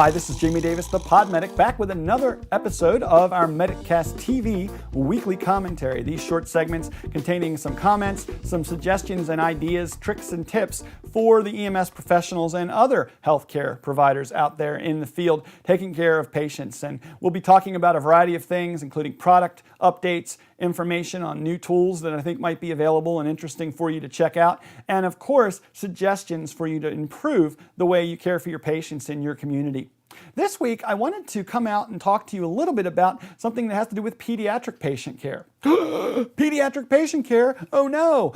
Hi, this is Jamie Davis, the Pod Medic, back with another episode of our MedicCast TV weekly commentary. These short segments containing some comments, some suggestions and ideas, tricks and tips for the EMS professionals and other healthcare providers out there in the field taking care of patients. And we'll be talking about a variety of things, including product updates, information on new tools that I think might be available and interesting for you to check out, and of course, suggestions for you to improve the way you care for your patients in your community. This week, I wanted to come out and talk to you a little bit about something that has to do with pediatric patient care. Pediatric patient care? Oh no!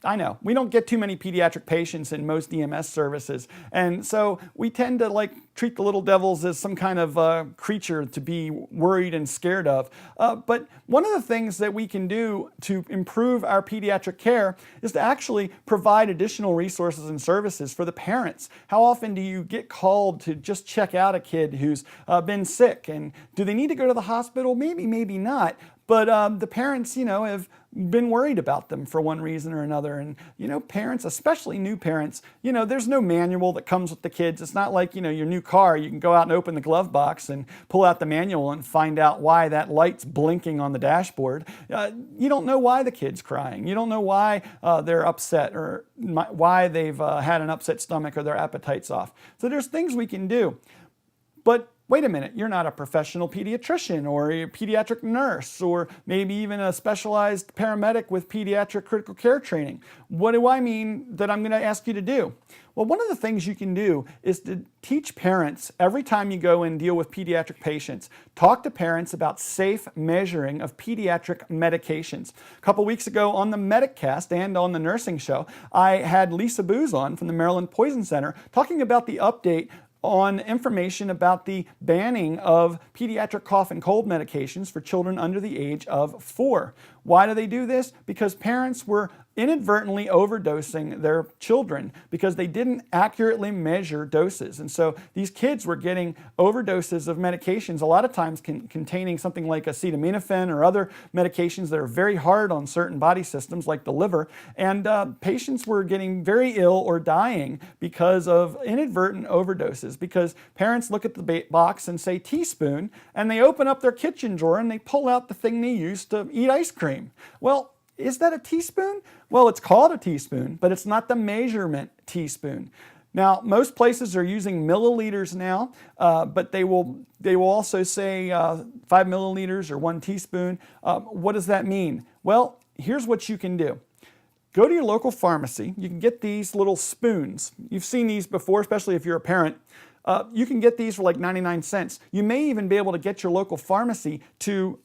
I know, we don't get too many pediatric patients in most EMS services, and so we tend to treat the little devils as some kind of creature to be worried and scared of. But one of the things that we can do to improve our pediatric care is to actually provide additional resources and services for the parents. How often do you get called to just check out a kid who's been sick, and do they need to go to the hospital? Maybe, maybe not. But the parents, have been worried about them for one reason or another. And, parents, especially new parents, there's no manual that comes with the kids. It's not like, your new car. You can go out and open the glove box and pull out the manual and find out why that light's blinking on the dashboard. You don't know why the kid's crying. You don't know why they're upset or why they've had an upset stomach or their appetite's off. So there's things we can do. But wait a minute, you're not a professional pediatrician or a pediatric nurse or maybe even a specialized paramedic with pediatric critical care training. What do I mean that I'm going to ask you to do? Well, one of the things you can do is to teach parents every time you go and deal with pediatric patients. Talk to parents about safe measuring of pediatric medications. A couple weeks ago on the MedicCast and on the nursing show, I had Lisa Booz on from the Maryland Poison Center talking about the update on information about the banning of pediatric cough and cold medications for children under the age of 4. Why do they do this? Because parents were inadvertently overdosing their children because they didn't accurately measure doses. And so these kids were getting overdoses of medications, a lot of times containing something like acetaminophen or other medications that are very hard on certain body systems like the liver. And patients were getting very ill or dying because of inadvertent overdoses, because parents look at the box and say teaspoon, and they open up their kitchen drawer and they pull out the thing they use to eat ice cream. Well, is that a teaspoon? Well, it's called a teaspoon, but it's not the measurement teaspoon. Now, most places are using milliliters now, but they will also say 5 milliliters or 1 teaspoon. What does that mean? Well, here's what you can do. Go to your local pharmacy. You can get these little spoons. You've seen these before, especially if you're a parent. You can get these for like 99 cents. You may even be able to get your local pharmacy to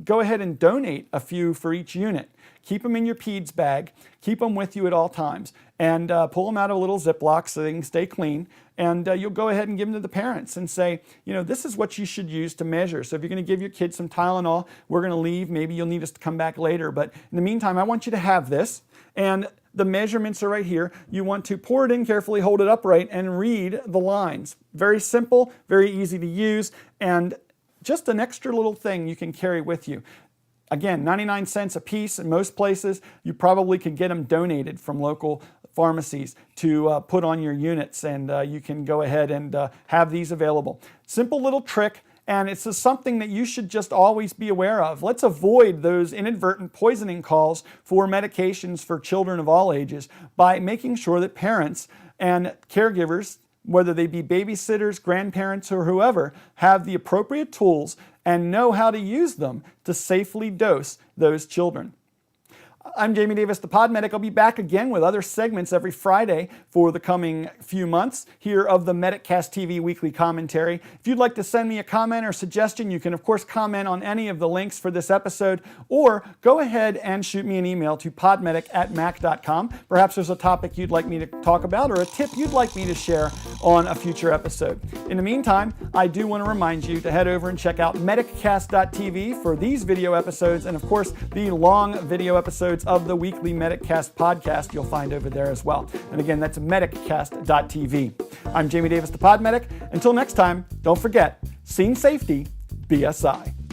go ahead and donate a few for each unit. Keep them in your peds bag. Keep them with you at all times. And pull them out of a little Ziploc so they can stay clean. And you'll go ahead and give them to the parents and say, this is what you should use to measure. So if you're going to give your kids some Tylenol, we're going to leave. Maybe you'll need us to come back later. But in the meantime, I want you to have this. And the measurements are right here. You want to pour it in carefully, hold it upright, and read the lines. Very simple, very easy to use, and just an extra little thing you can carry with you. Again, 99 cents a piece in most places. You probably could get them donated from local pharmacies to put on your units, and you can go ahead and have these available. Simple little trick, and it's something that you should just always be aware of. Let's avoid those inadvertent poisoning calls for medications for children of all ages by making sure that parents and caregivers, whether they be babysitters, grandparents, or whoever, have the appropriate tools and know how to use them to safely dose those children. I'm Jamie Davis, the Pod Medic. I'll be back again with other segments every Friday for the coming few months here of the MedicCast TV weekly commentary. If you'd like to send me a comment or suggestion, you can of course comment on any of the links for this episode, or go ahead and shoot me an email to podmedic@mac.com. Perhaps there's a topic you'd like me to talk about or a tip you'd like me to share on a future episode. In the meantime, I do want to remind you to head over and check out MedicCast.tv for these video episodes, and of course the long video episodes of the weekly MedicCast podcast you'll find over there as well. And again, that's MedicCast.tv. I'm Jamie Davis, the Pod Medic. Until next time, don't forget, scene safety, BSI.